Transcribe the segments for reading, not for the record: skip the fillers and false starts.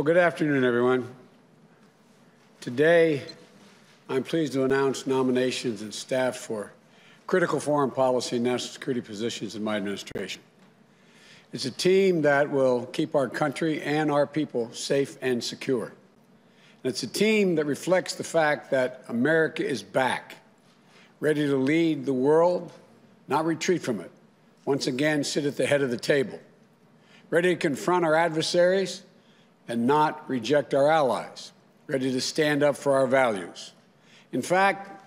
Well, good afternoon, everyone. Today, I'm pleased to announce nominations and staff for critical foreign policy and national security positions in my administration. It's a team that will keep our country and our people safe and secure. And it's a team that reflects the fact that America is back, ready to lead the world, not retreat from it, once again sit at the head of the table, ready to confront our adversaries and not reject our allies, ready to stand up for our values. In fact,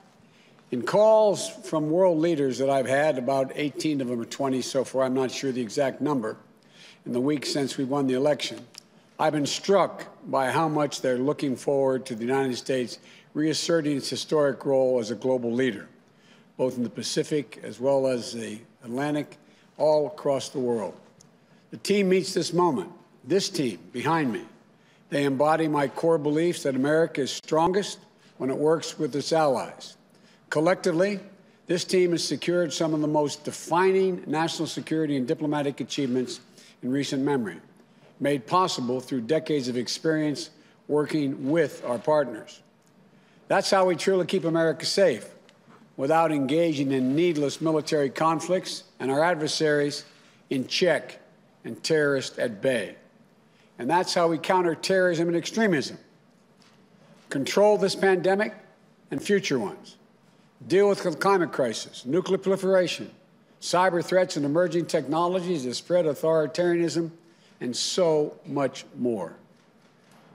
in calls from world leaders that I've had, about 18 of them or 20 so far, I'm not sure the exact number, in the weeks since we won the election, I've been struck by how much they're looking forward to the United States reasserting its historic role as a global leader, both in the Pacific as well as the Atlantic, all across the world. The team meets this moment, this team behind me. They embody my core beliefs that America is strongest when it works with its allies. Collectively, this team has secured some of the most defining national security and diplomatic achievements in recent memory, made possible through decades of experience working with our partners. That's how we truly keep America safe, without engaging in needless military conflicts and our adversaries in check and terrorists at bay. And that's how we counter terrorism and extremism, control this pandemic and future ones, deal with the climate crisis, nuclear proliferation, cyber threats and emerging technologies that spread authoritarianism, and so much more.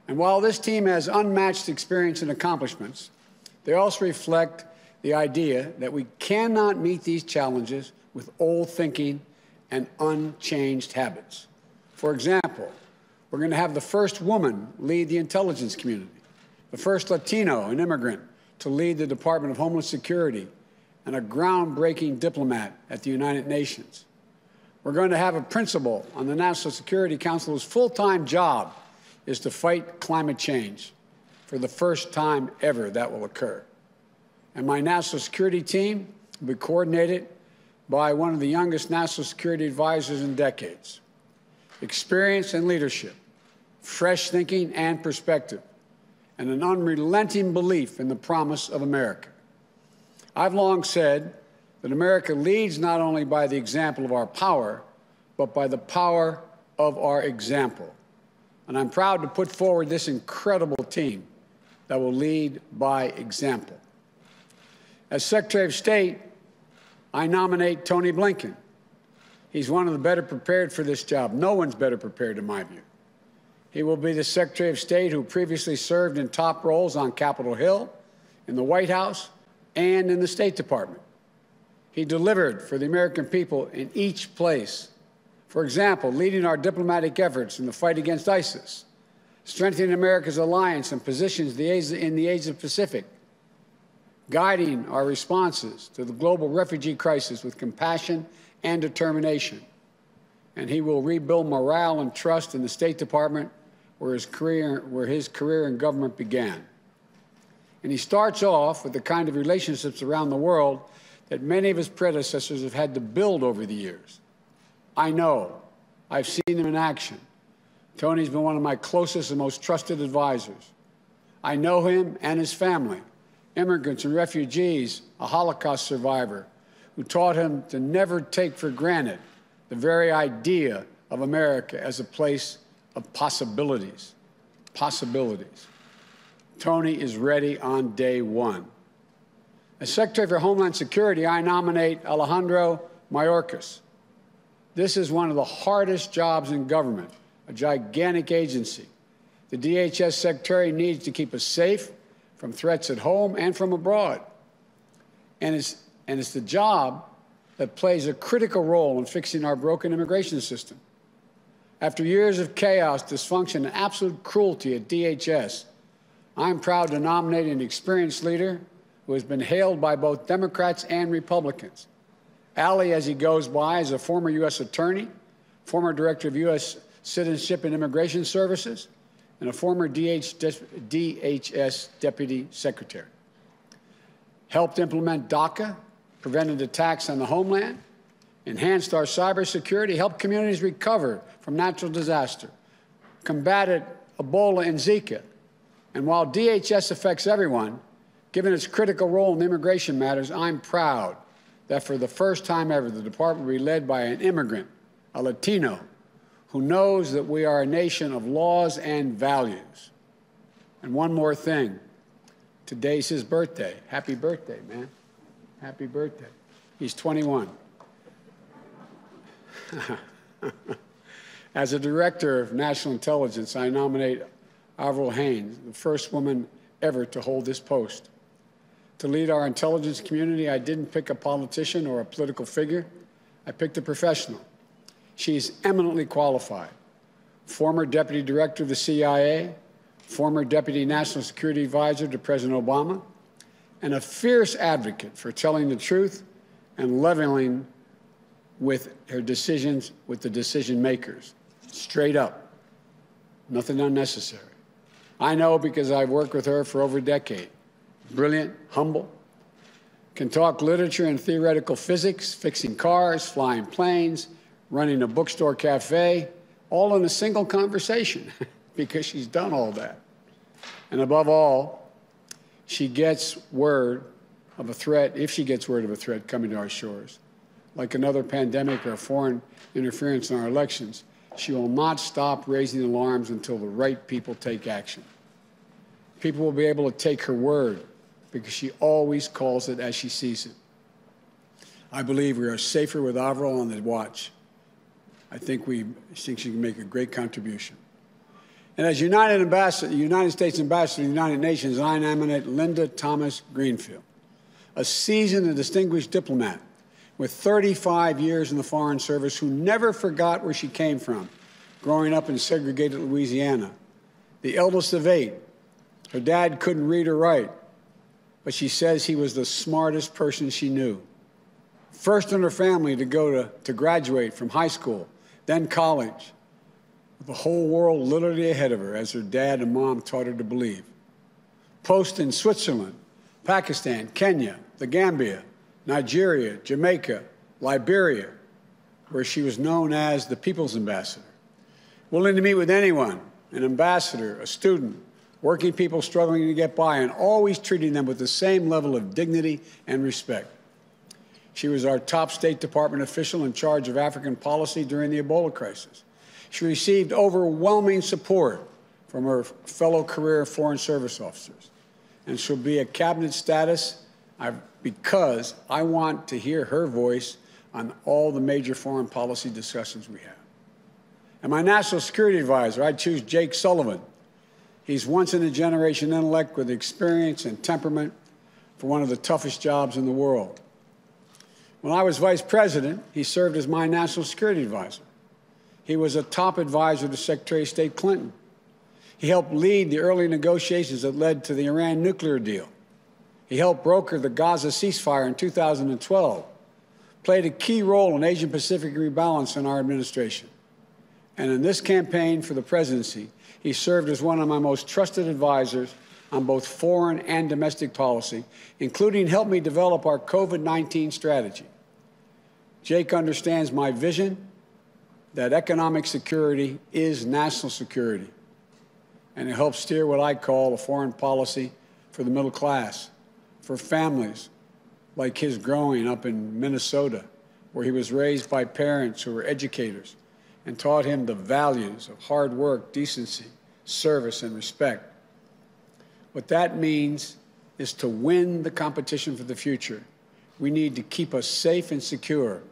And while this team has unmatched experience and accomplishments, they also reflect the idea that we cannot meet these challenges with old thinking and unchanged habits. For example, we're going to have the first woman lead the intelligence community, the first Latino and immigrant to lead the Department of Homeland Security, and a groundbreaking diplomat at the United Nations. We're going to have a principal on the National Security Council whose full-time job is to fight climate change. For the first time ever, that will occur. And my national security team will be coordinated by one of the youngest national security advisors in decades. Experience and leadership, fresh thinking and perspective, and an unrelenting belief in the promise of America. I've long said that America leads not only by the example of our power, but by the power of our example. And I'm proud to put forward this incredible team that will lead by example. As Secretary of State, I nominate Tony Blinken. He's one of the better prepared for this job. No one's better prepared, in my view. He will be the Secretary of State who previously served in top roles on Capitol Hill, in the White House, and in the State Department. He delivered for the American people in each place. For example, leading our diplomatic efforts in the fight against ISIS, strengthening America's alliance and positions in the Asia-Pacific, guiding our responses to the global refugee crisis with compassion and determination. And he will rebuild morale and trust in the State Department, where his career in government began. And he starts off with the kind of relationships around the world that many of his predecessors have had to build over the years. I know. I've seen them in action. Tony's been one of my closest and most trusted advisors. I know him and his family, immigrants and refugees, a Holocaust survivor, who taught him to never take for granted the very idea of America as a place of possibilities. Possibilities. Tony is ready on day one. As Secretary for Homeland Security, I nominate Alejandro Mayorkas. This is one of the hardest jobs in government, a gigantic agency. The DHS Secretary needs to keep us safe from threats at home and from abroad. And it's the job that plays a critical role in fixing our broken immigration system. After years of chaos, dysfunction, and absolute cruelty at DHS, I'm proud to nominate an experienced leader who has been hailed by both Democrats and Republicans. Ali, as he goes by, is a former U.S. attorney, former director of U.S. Citizenship and Immigration Services, and a former DHS Deputy Secretary. Helped implement DACA, prevented attacks on the homeland, enhanced our cybersecurity, helped communities recover from natural disaster, combated Ebola, and Zika. And while DHS affects everyone, given its critical role in immigration matters, I'm proud that for the first time ever, the department will be led by an immigrant, a Latino, who knows that we are a nation of laws and values. And one more thing. Today's his birthday. Happy birthday, man. Happy birthday. He's 21. As a director of national intelligence, I nominate Avril Haines, the first woman ever to hold this post. To lead our intelligence community, I didn't pick a politician or a political figure. I picked a professional. She's eminently qualified. Former deputy director of the CIA, former deputy national security advisor to President Obama, and a fierce advocate for telling the truth and leveling with her decisions with the decision makers. Straight up. Nothing unnecessary. I know because I've worked with her for over a decade. Brilliant, humble, can talk literature and theoretical physics, fixing cars, flying planes, running a bookstore cafe, all in a single conversation because she's done all that. And above all, she gets word of a threat, if she gets word of a threat coming to our shores, like another pandemic or foreign interference in our elections, she will not stop raising alarms until the right people take action. People will be able to take her word because she always calls it as she sees it. I believe we are safer with Avril on the watch. I think she can make a great contribution. And as United States Ambassador to the United Nations, I nominate Linda Thomas Greenfield, a seasoned and distinguished diplomat with 35 years in the Foreign Service who never forgot where she came from, growing up in segregated Louisiana. The eldest of 8, her dad couldn't read or write, but she says he was the smartest person she knew. First in her family to graduate from high school, then college, with the whole world literally ahead of her, as her dad and mom taught her to believe. Post in Switzerland, Pakistan, Kenya, the Gambia, Nigeria, Jamaica, Liberia, where she was known as the People's Ambassador. Willing to meet with anyone, an ambassador, a student, working people struggling to get by, and always treating them with the same level of dignity and respect. She was our top State Department official in charge of African policy during the Ebola crisis. She received overwhelming support from her fellow career Foreign Service officers. And she'll be at cabinet status because I want to hear her voice on all the major foreign policy discussions we have. And my national security advisor, I choose Jake Sullivan. He's once-in-a-generation intellect with experience and temperament for one of the toughest jobs in the world. When I was vice president, he served as my national security advisor. He was a top advisor to Secretary of State Clinton. He helped lead the early negotiations that led to the Iran nuclear deal. He helped broker the Gaza ceasefire in 2012, played a key role in Asian-Pacific rebalance in our administration. And in this campaign for the presidency, he served as one of my most trusted advisors on both foreign and domestic policy, including helping me develop our COVID-19 strategy. Jake understands my vision that economic security is national security, and it helps steer what I call a foreign policy for the middle class, for families like his growing up in Minnesota, where he was raised by parents who were educators and taught him the values of hard work, decency, service, and respect. What that means is to win the competition for the future, we need to keep us safe and secure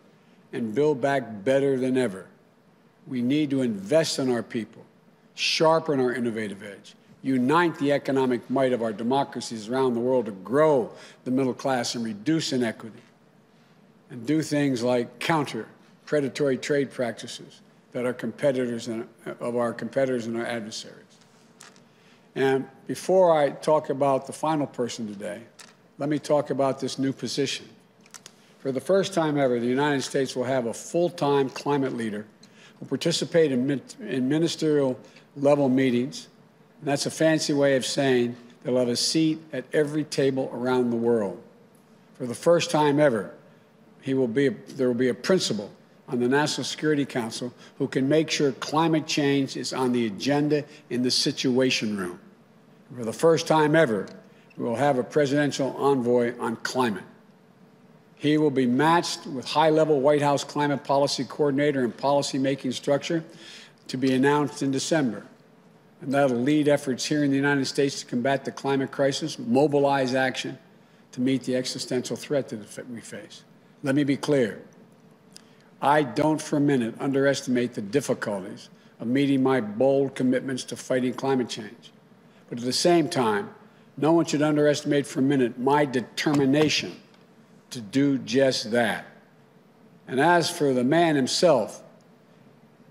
and build back better than ever. We need to invest in our people, sharpen our innovative edge, unite the economic might of our democracies around the world to grow the middle class and reduce inequity, and do things like counter predatory trade practices that our competitors and our adversaries. And before I talk about the final person today, let me talk about this new position. For the first time ever, the United States will have a full-time climate leader who participate in ministerial level meetings. And that's a fancy way of saying they'll have a seat at every table around the world. For the first time ever, there will be a principal on the National Security Council who can make sure climate change is on the agenda in the Situation Room. For the first time ever, we will have a presidential envoy on climate. He will be matched with high-level White House climate policy coordinator and policy-making structure to be announced in December. And that'll lead efforts here in the United States to combat the climate crisis, mobilize action to meet the existential threat that we face. Let me be clear. I don't for a minute underestimate the difficulties of meeting my bold commitments to fighting climate change. But at the same time, no one should underestimate for a minute my determination to do just that. And as for the man himself,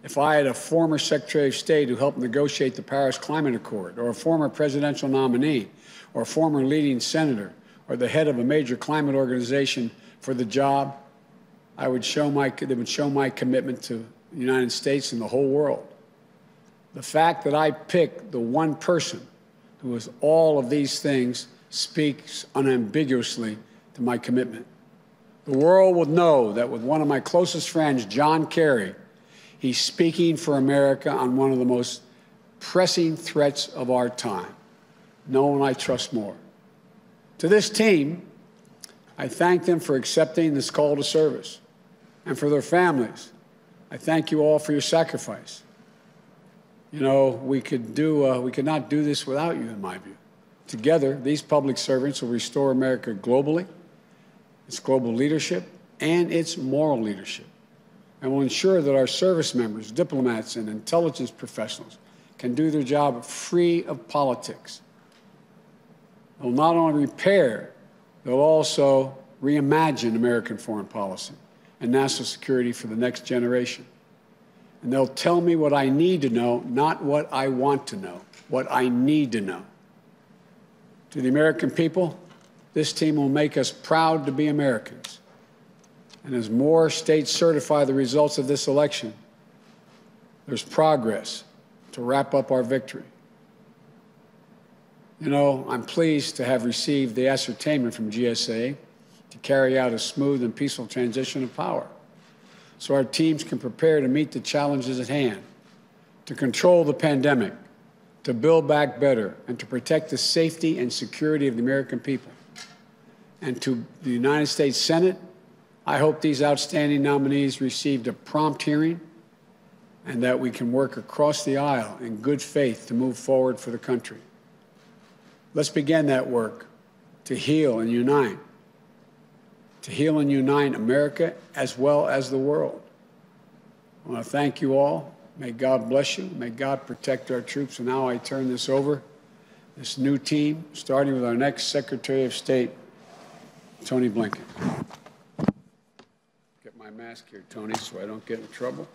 if I had a former Secretary of State who helped negotiate the Paris Climate Accord, or a former presidential nominee, or a former leading senator, or the head of a major climate organization for the job, they would show my commitment to the United States and the whole world. The fact that I picked the one person who is all of these things speaks unambiguously to my commitment. The world will know that with one of my closest friends, John Kerry, he's speaking for America on one of the most pressing threats of our time. No one I trust more. To this team, I thank them for accepting this call to service. And for their families, I thank you all for your sacrifice. You know, we could not do this without you, in my view. Together, these public servants will restore America globally, its global leadership, and its moral leadership, and will ensure that our service members, diplomats, and intelligence professionals can do their job free of politics. They'll not only repair, they'll also reimagine American foreign policy and national security for the next generation. And they'll tell me what I need to know, not what I want to know, what I need to know. To the American people, this team will make us proud to be Americans. And as more states certify the results of this election, there's progress to wrap up our victory. You know, I'm pleased to have received the ascertainment from GSA to carry out a smooth and peaceful transition of power, so our teams can prepare to meet the challenges at hand, to control the pandemic, to build back better, and to protect the safety and security of the American people. And to the United States Senate, I hope these outstanding nominees received a prompt hearing and that we can work across the aisle in good faith to move forward for the country. Let's begin that work to heal and unite America as well as the world. I want to thank you all. May God bless you. May God protect our troops. And now I turn this over, this new team, starting with our next Secretary of State, Tony Blinken. Get my mask here, Tony, so I don't get in trouble.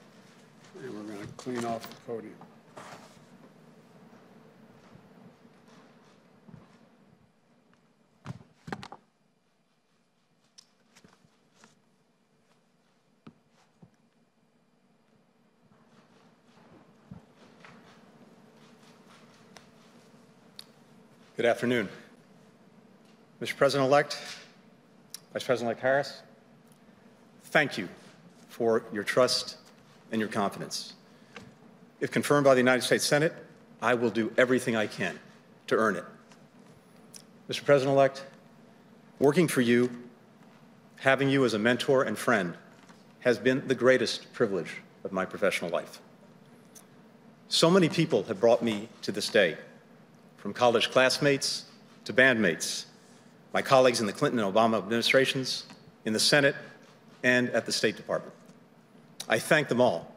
And we're going to clean off the podium. Good afternoon. Mr. President-elect, Vice President-elect Harris, thank you for your trust and your confidence. If confirmed by the United States Senate, I will do everything I can to earn it. Mr. President-elect, working for you, having you as a mentor and friend, has been the greatest privilege of my professional life. So many people have brought me to this day, from college classmates to bandmates, my colleagues in the Clinton and Obama administrations, in the Senate, and at the State Department. I thank them all,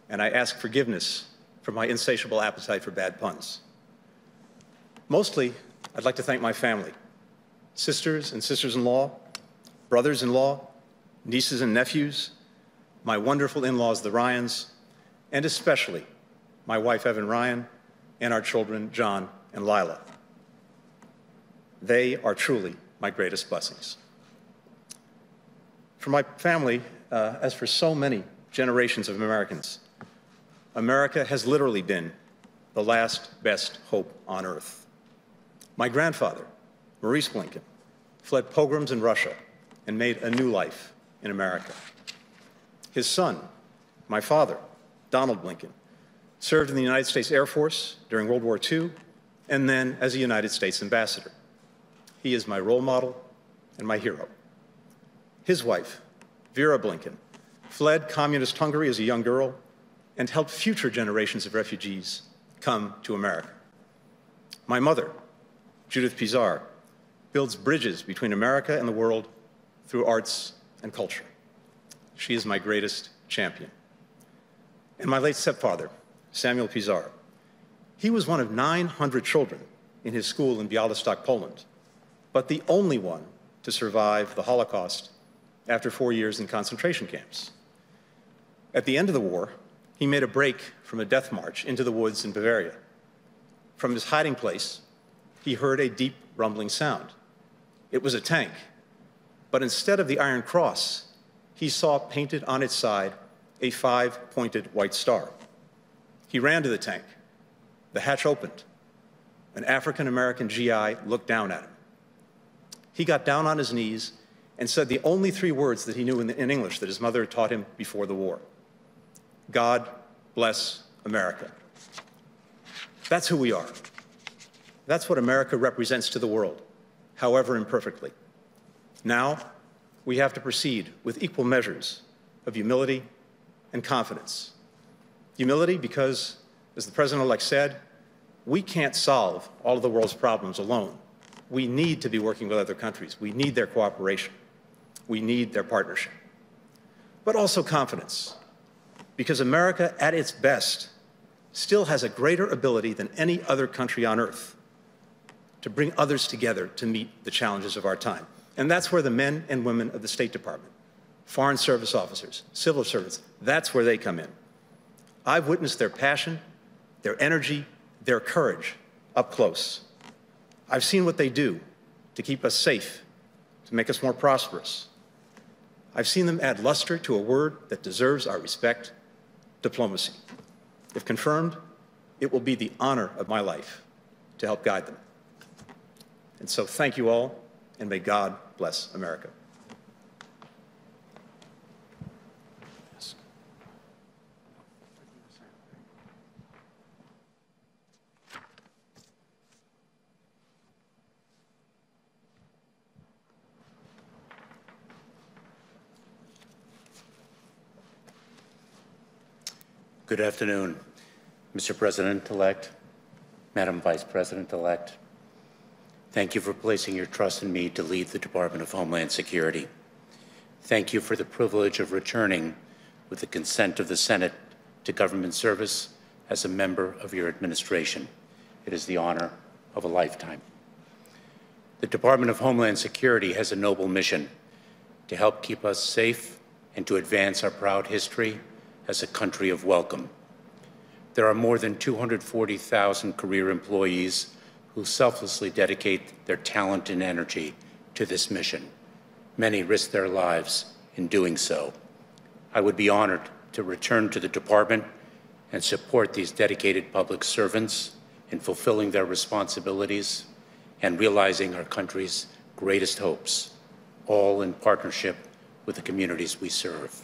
and I ask forgiveness for my insatiable appetite for bad puns. Mostly, I'd like to thank my family, sisters and sisters-in-law, brothers-in-law, nieces and nephews, my wonderful in-laws, the Ryans, and especially my wife, Evan Ryan, and our children, John and Lila. They are truly my greatest blessings. For my family, as for so many generations of Americans, America has literally been the last best hope on earth. My grandfather, Maurice Blinken, fled pogroms in Russia and made a new life in America. His son, my father, Donald Blinken, served in the United States Air Force during World War II and then as a United States ambassador. He is my role model and my hero. His wife, Vera Blinken, fled communist Hungary as a young girl and helped future generations of refugees come to America. My mother, Judith Pizar, builds bridges between America and the world through arts and culture. She is my greatest champion. And my late stepfather, Samuel Pizar, he was one of 900 children in his school in Białystok, Poland, but the only one to survive the Holocaust after 4 years in concentration camps. At the end of the war, he made a break from a death march into the woods in Bavaria. From his hiding place, he heard a deep rumbling sound. It was a tank, but instead of the Iron Cross, he saw painted on its side a 5-pointed white star. He ran to the tank. The hatch opened. An African-American GI looked down at him. He got down on his knees and said the only 3 words that he knew in English that his mother had taught him before the war. God bless America. That's who we are. That's what America represents to the world, however imperfectly. Now, we have to proceed with equal measures of humility and confidence. Humility because, as the President-elect said, we can't solve all of the world's problems alone. We need to be working with other countries. We need their cooperation. We need their partnership. But also confidence, because America, at its best, still has a greater ability than any other country on earth to bring others together to meet the challenges of our time. And that's where the men and women of the State Department, Foreign Service officers, civil servants, that's where they come in. I've witnessed their passion, their energy, their courage up close. I've seen what they do to keep us safe, to make us more prosperous. I've seen them add luster to a word that deserves our respect: diplomacy. If confirmed, it will be the honor of my life to help guide them. And so thank you all, and may God bless America. Good afternoon, Mr. President-elect, Madam Vice President-elect. Thank you for placing your trust in me to lead the Department of Homeland Security. Thank you for the privilege of returning, with the consent of the Senate, to government service as a member of your administration. It is the honor of a lifetime. The Department of Homeland Security has a noble mission to help keep us safe and to advance our proud history as a country of welcome. There are more than 240,000 career employees who selflessly dedicate their talent and energy to this mission. Many risk their lives in doing so. I would be honored to return to the department and support these dedicated public servants in fulfilling their responsibilities and realizing our country's greatest hopes, all in partnership with the communities we serve.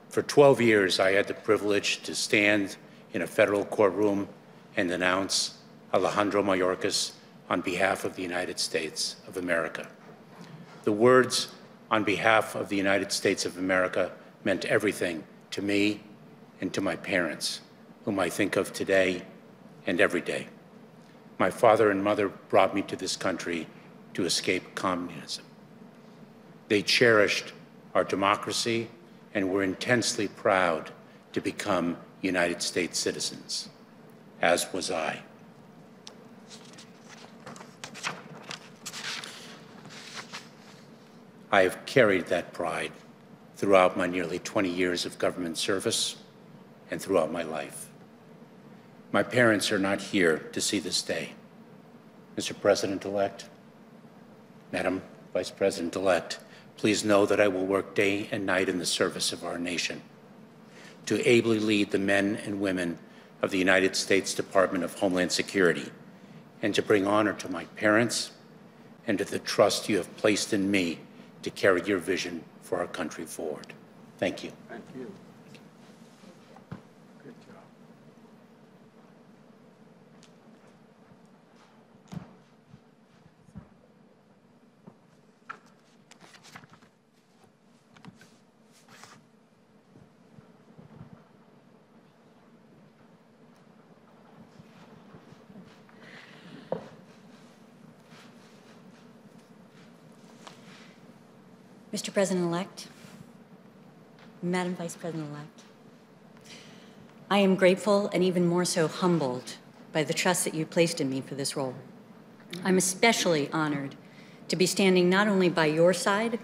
For 12 years, I had the privilege to stand in a federal courtroom and announce Alejandro Mayorkas on behalf of the United States of America. The words, "on behalf of the United States of America," meant everything to me and to my parents, whom I think of today and every day. My father and mother brought me to this country to escape communism. They cherished our democracy and were intensely proud to become United States citizens, as was I. I have carried that pride throughout my nearly 20 years of government service and throughout my life. My parents are not here to see this day. Mr. President-elect, Madam Vice President-elect, please know that I will work day and night in the service of our nation to ably lead the men and women of the United States Department of Homeland Security and to bring honor to my parents and to the trust you have placed in me to carry your vision for our country forward. Thank you. Thank you. Good job. Mr. President-elect, Madam Vice President-elect, I am grateful and even more so humbled by the trust that you placed in me for this role. I'm especially honored to be standing not only by your side,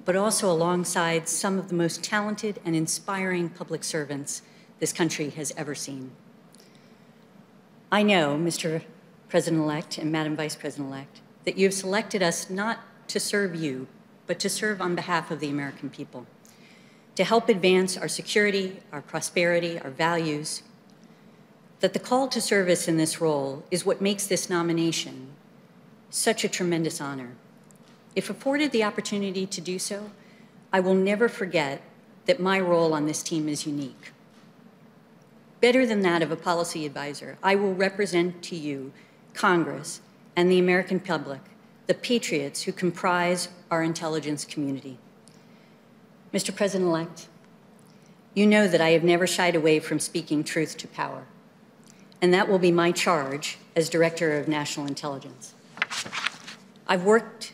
but also alongside some of the most talented and inspiring public servants this country has ever seen. I know, Mr. President-elect and Madam Vice President-elect, that you have selected us not to serve you, but to serve on behalf of the American people, to help advance our security, our prosperity, our values, that the call to service in this role is what makes this nomination such a tremendous honor. If afforded the opportunity to do so, I will never forget that my role on this team is unique. Better than that of a policy advisor, I will represent to you, Congress, and the American public, the patriots who comprise our intelligence community. Mr. President-elect, you know that I have never shied away from speaking truth to power, and that will be my charge as Director of National Intelligence. I've worked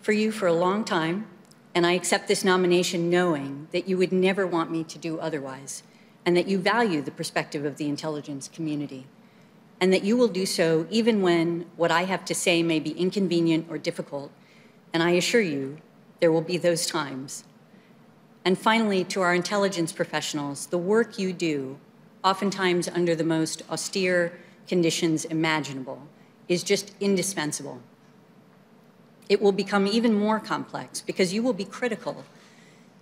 for you for a long time, and I accept this nomination knowing that you would never want me to do otherwise, and that you value the perspective of the intelligence community, and that you will do so even when what I have to say may be inconvenient or difficult, and I assure you there will be those times. And finally, to our intelligence professionals, the work you do, oftentimes under the most austere conditions imaginable, is just indispensable. It will become even more complex because you will be critical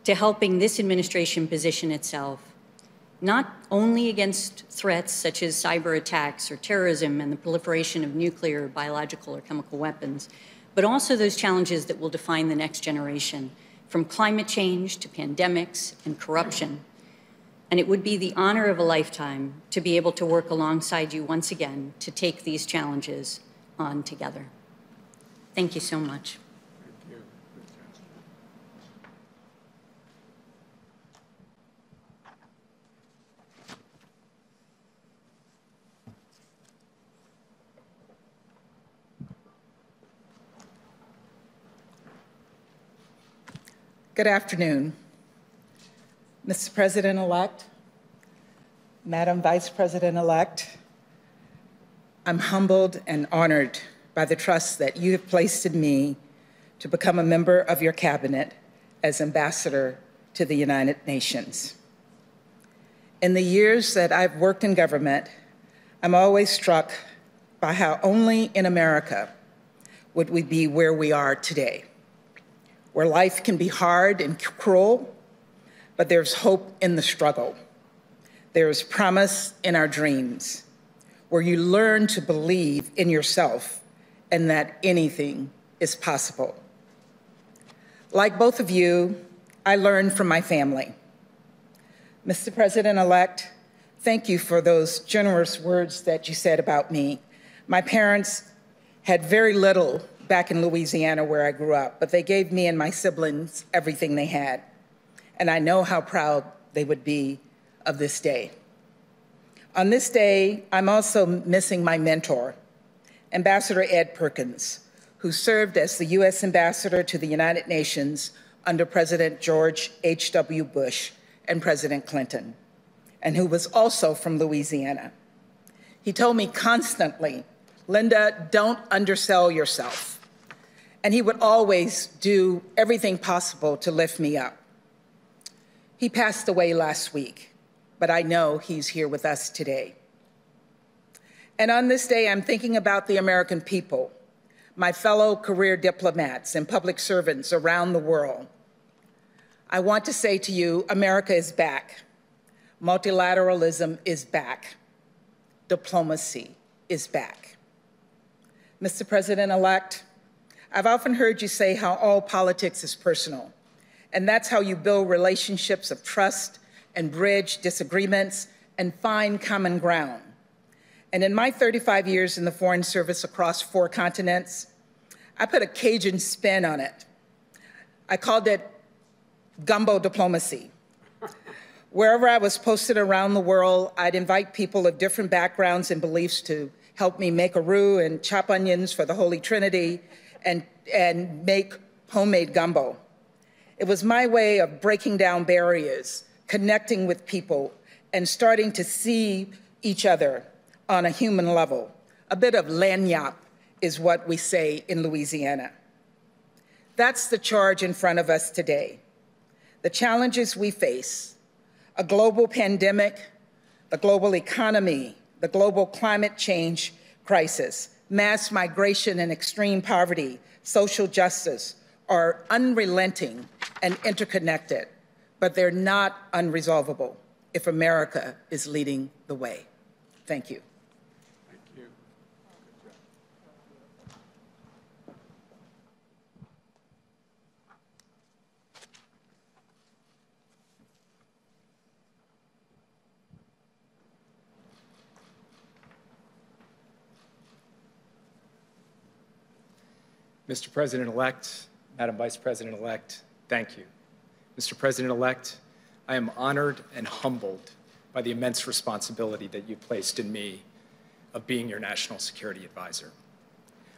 to helping this administration position itself not only against threats such as cyber attacks or terrorism and the proliferation of nuclear, biological, or chemical weapons, but also those challenges that will define the next generation, from climate change to pandemics and corruption. And it would be the honor of a lifetime to be able to work alongside you once again to take these challenges on together. Thank you so much. Thank you. Good afternoon. Mr. President-elect, Madam Vice President-elect, I'm humbled and honored by the trust that you have placed in me to become a member of your cabinet as ambassador to the United Nations. In the years that I've worked in government, I'm always struck by how only in America would we be where we are today, where life can be hard and cruel, but there's hope in the struggle. There is promise in our dreams, where you learn to believe in yourself and that anything is possible. Like both of you, I learned from my family. Mr. President-elect, thank you for those generous words that you said about me. My parents had very little back in Louisiana where I grew up, but they gave me and my siblings everything they had. And I know how proud they would be of this day. On this day, I'm also missing my mentor, Ambassador Ed Perkins, who served as the U.S. Ambassador to the United Nations under President George H.W. Bush and President Clinton, and who was also from Louisiana. He told me constantly, Linda, don't undersell yourself. And he would always do everything possible to lift me up. He passed away last week, but I know he's here with us today. And on this day, I'm thinking about the American people, my fellow career diplomats and public servants around the world. I want to say to you, America is back. Multilateralism is back. Diplomacy is back. Mr. President-elect, I've often heard you say how all politics is personal, And that's how you build relationships of trust and bridge disagreements and find common ground. And in my 35 years in the Foreign Service across 4 continents, I put a Cajun spin on it. I called it gumbo diplomacy. Wherever I was posted around the world, I'd invite people of different backgrounds and beliefs to help me make a roux and chop onions for the Holy Trinity and make homemade gumbo. It was my way of breaking down barriers, connecting with people, and starting to see each other on a human level. A bit of lagniappe is what we say in Louisiana. That's the charge in front of us today. The challenges we face, a global pandemic, the global economy, the global climate change crisis, mass migration and extreme poverty, social justice, are unrelenting and interconnected, but they're not unresolvable if America is leading the way. Thank you. Thank you. Mr. President-elect, Madam Vice President-elect, thank you. Mr. President-elect, I am honored and humbled by the immense responsibility that you placed in me of being your national security advisor.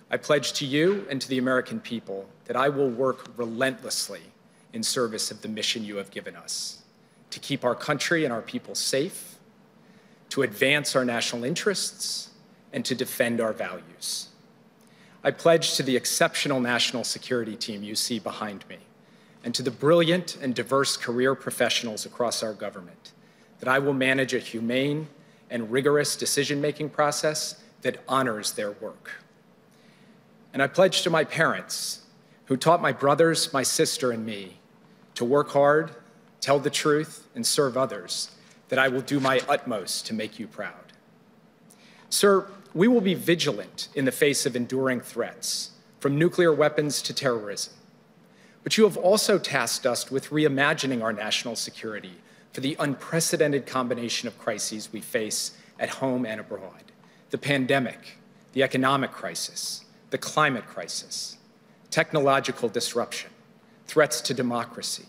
I pledge to you and to the American people that I will work relentlessly in service of the mission you have given us, to keep our country and our people safe, to advance our national interests, and to defend our values. I pledge to the exceptional national security team you see behind me, and to the brilliant and diverse career professionals across our government, that I will manage a humane and rigorous decision-making process that honors their work. And I pledge to my parents, who taught my brothers, my sister, and me to work hard, tell the truth, and serve others, that I will do my utmost to make you proud. Sir, we will be vigilant in the face of enduring threats, from nuclear weapons to terrorism. But you have also tasked us with reimagining our national security for the unprecedented combination of crises we face at home and abroad: the pandemic, the economic crisis, the climate crisis, technological disruption, threats to democracy,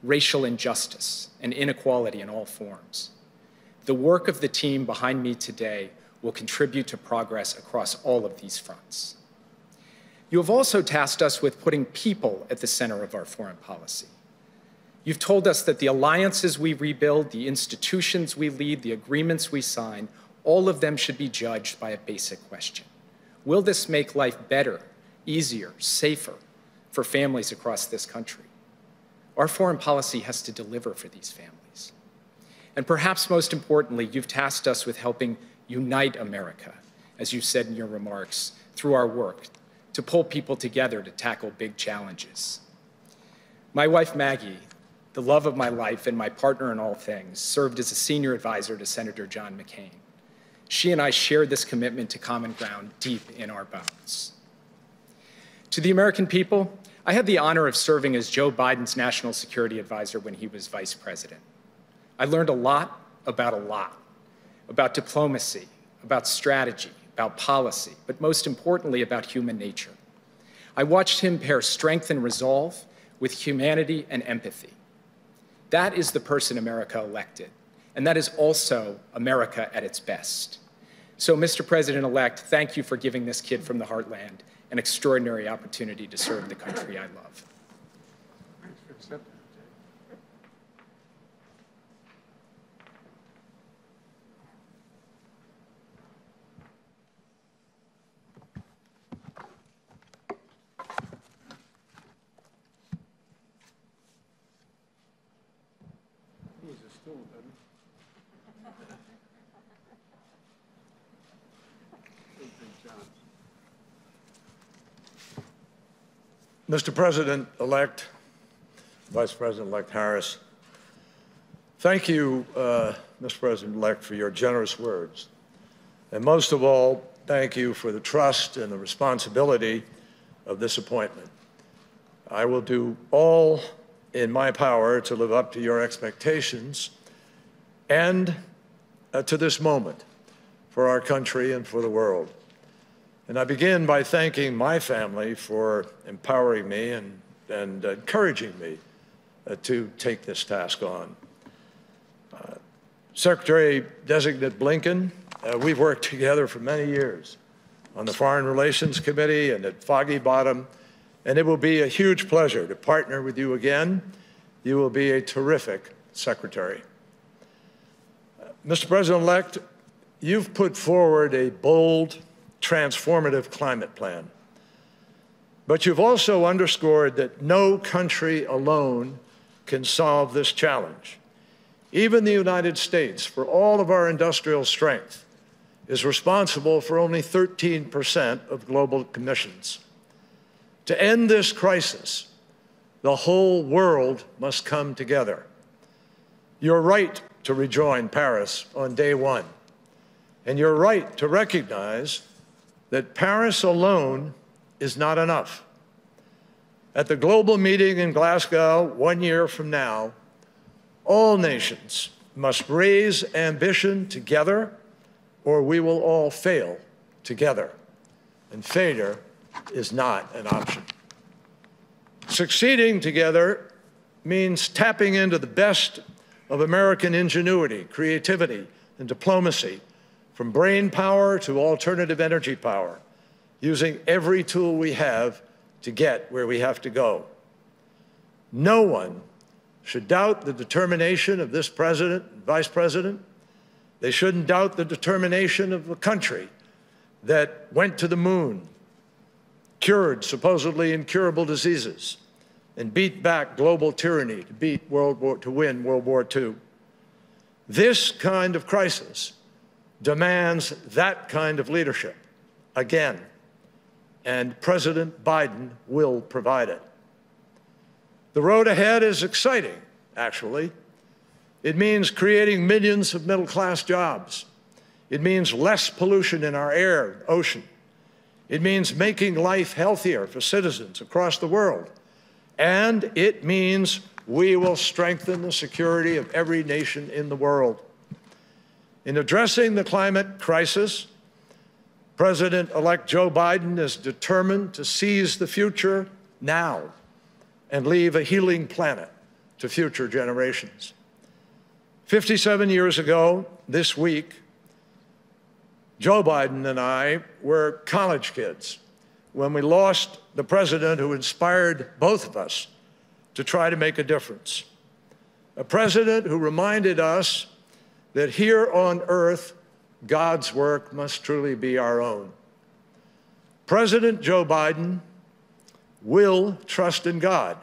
racial injustice, and inequality in all forms. The work of the team behind me today will contribute to progress across all of these fronts. You have also tasked us with putting people at the center of our foreign policy. You've told us that the alliances we rebuild, the institutions we lead, the agreements we sign, all of them should be judged by a basic question: will this make life better, easier, safer for families across this country? Our foreign policy has to deliver for these families. And perhaps most importantly, you've tasked us with helping unite America, as you said in your remarks, through our work, to pull people together to tackle big challenges. My wife, Maggie, the love of my life and my partner in all things, served as a senior advisor to Senator John McCain. She and I shared this commitment to common ground deep in our bones. To the American people, I had the honor of serving as Joe Biden's national security advisor when he was vice president. I learned a lot, about diplomacy, about strategy, about policy, but most importantly, about human nature. I watched him pair strength and resolve with humanity and empathy. That is the person America elected, and that is also America at its best. So, Mr. President-elect, thank you for giving this kid from the heartland an extraordinary opportunity to serve the country I love. Thanks for accepting it, Jay. He's a stool, doesn't he? Big John. Mr. President-elect, Vice President-elect Harris, thank you, Mr. President-elect, for your generous words. And most of all, thank you for the trust and the responsibility of this appointment. I will do all in my power to live up to your expectations and to this moment for our country and for the world. And I begin by thanking my family for empowering me and encouraging me to take this task on. Secretary-designate Blinken, we've worked together for many years on the Foreign Relations Committee and at Foggy Bottom, and it will be a huge pleasure to partner with you again. You will be a terrific secretary. Mr. President-elect, you've put forward a bold, transformative climate plan. But you've also underscored that no country alone can solve this challenge. Even the United States, for all of our industrial strength, is responsible for only 13% of global emissions. To end this crisis, the whole world must come together. You're right to rejoin Paris on day one, and you're right to recognize that Paris alone is not enough. At the global meeting in Glasgow 1 year from now, all nations must raise ambition together, or we will all fail together. And failure is not an option. Succeeding together means tapping into the best of American ingenuity, creativity, and diplomacy, from brain power to alternative energy power, using every tool we have to get where we have to go. No one should doubt the determination of this president and vice president. They shouldn't doubt the determination of the country that went to the moon, cured supposedly incurable diseases, and beat back global tyranny to win World War II. This kind of crisis demands that kind of leadership again, and President Biden will provide it. The road ahead is exciting, actually. It means creating millions of middle-class jobs. It means less pollution in our air and ocean. It means making life healthier for citizens across the world. And it means we will strengthen the security of every nation in the world. In addressing the climate crisis, President-elect Joe Biden is determined to seize the future now and leave a healing planet to future generations. 57 years ago, this week, Joe Biden and I were college kids when we lost the president who inspired both of us to try to make a difference. A president who reminded us that here on earth, God's work must truly be our own. President Joe Biden will trust in God,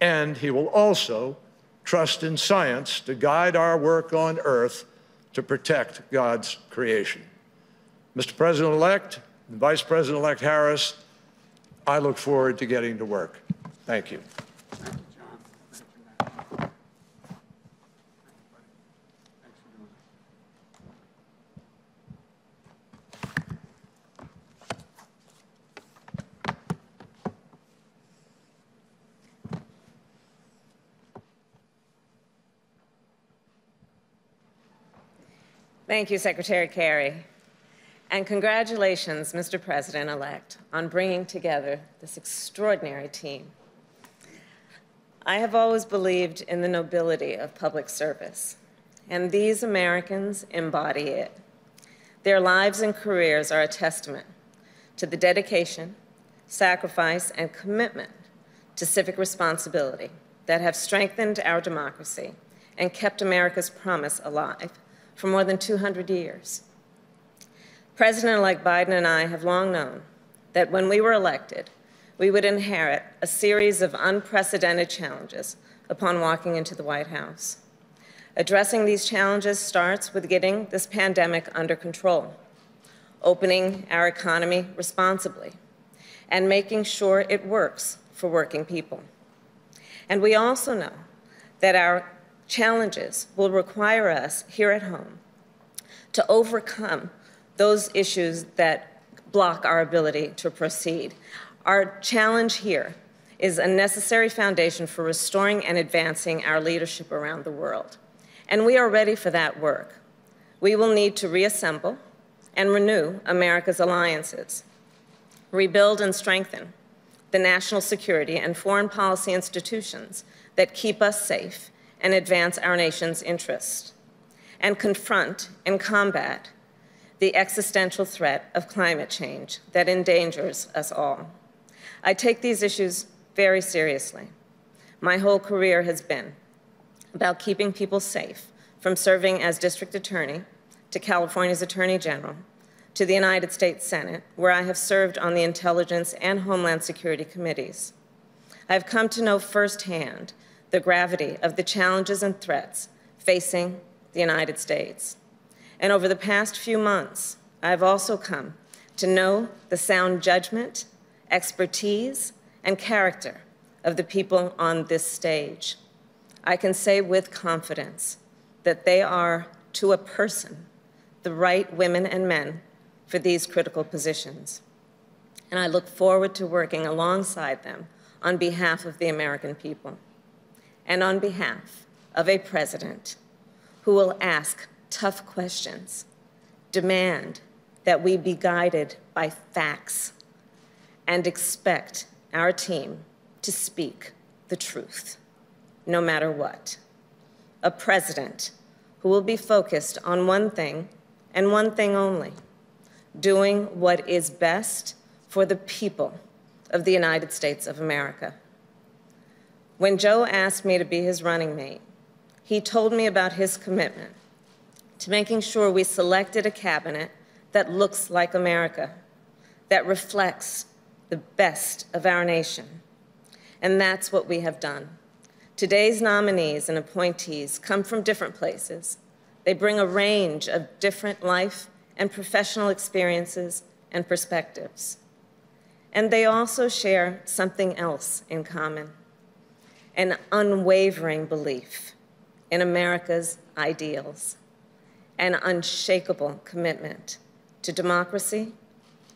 and he will also trust in science to guide our work on earth to protect God's creation. Mr. President-elect and Vice President-elect Harris, I look forward to getting to work. Thank you. Thank you, John. Thank you, Matt. Thanks for doing Thank you, Secretary Kerry. And congratulations, Mr. President-elect, on bringing together this extraordinary team. I have always believed in the nobility of public service, and these Americans embody it. Their lives and careers are a testament to the dedication, sacrifice, and commitment to civic responsibility that have strengthened our democracy and kept America's promise alive for more than 200 years. President-elect Biden and I have long known that when we were elected, we would inherit a series of unprecedented challenges upon walking into the White House. Addressing these challenges starts with getting this pandemic under control, opening our economy responsibly, and making sure it works for working people. And we also know that our challenges will require us here at home to overcome those issues that block our ability to proceed. Our challenge here is a necessary foundation for restoring and advancing our leadership around the world. And we are ready for that work. We will need to reassemble and renew America's alliances, rebuild and strengthen the national security and foreign policy institutions that keep us safe and advance our nation's interests, and confront and combat the existential threat of climate change that endangers us all. I take these issues very seriously. My whole career has been about keeping people safe, from serving as district attorney to California's Attorney General to the United States Senate, where I have served on the Intelligence and Homeland Security committees. I have come to know firsthand the gravity of the challenges and threats facing the United States. And over the past few months, I have also come to know the sound judgment, expertise, and character of the people on this stage. I can say with confidence that they are, to a person, the right women and men for these critical positions. And I look forward to working alongside them on behalf of the American people and on behalf of a president who will ask tough questions, demand that we be guided by facts, and expect our team to speak the truth, no matter what. A president who will be focused on one thing and one thing only: doing what is best for the people of the United States of America. When Joe asked me to be his running mate, he told me about his commitment to making sure we selected a cabinet that looks like America, that reflects the best of our nation. And that's what we have done. Today's nominees and appointees come from different places. They bring a range of different life and professional experiences and perspectives. And they also share something else in common: an unwavering belief in America's ideals, an unshakable commitment to democracy,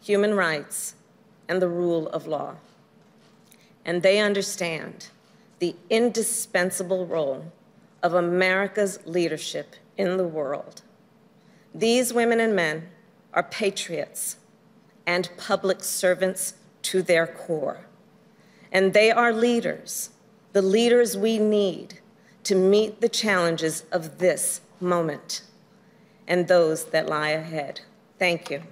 human rights, and the rule of law. And they understand the indispensable role of America's leadership in the world. These women and men are patriots and public servants to their core. And they are leaders, the leaders we need to meet the challenges of this moment and those that lie ahead. Thank you.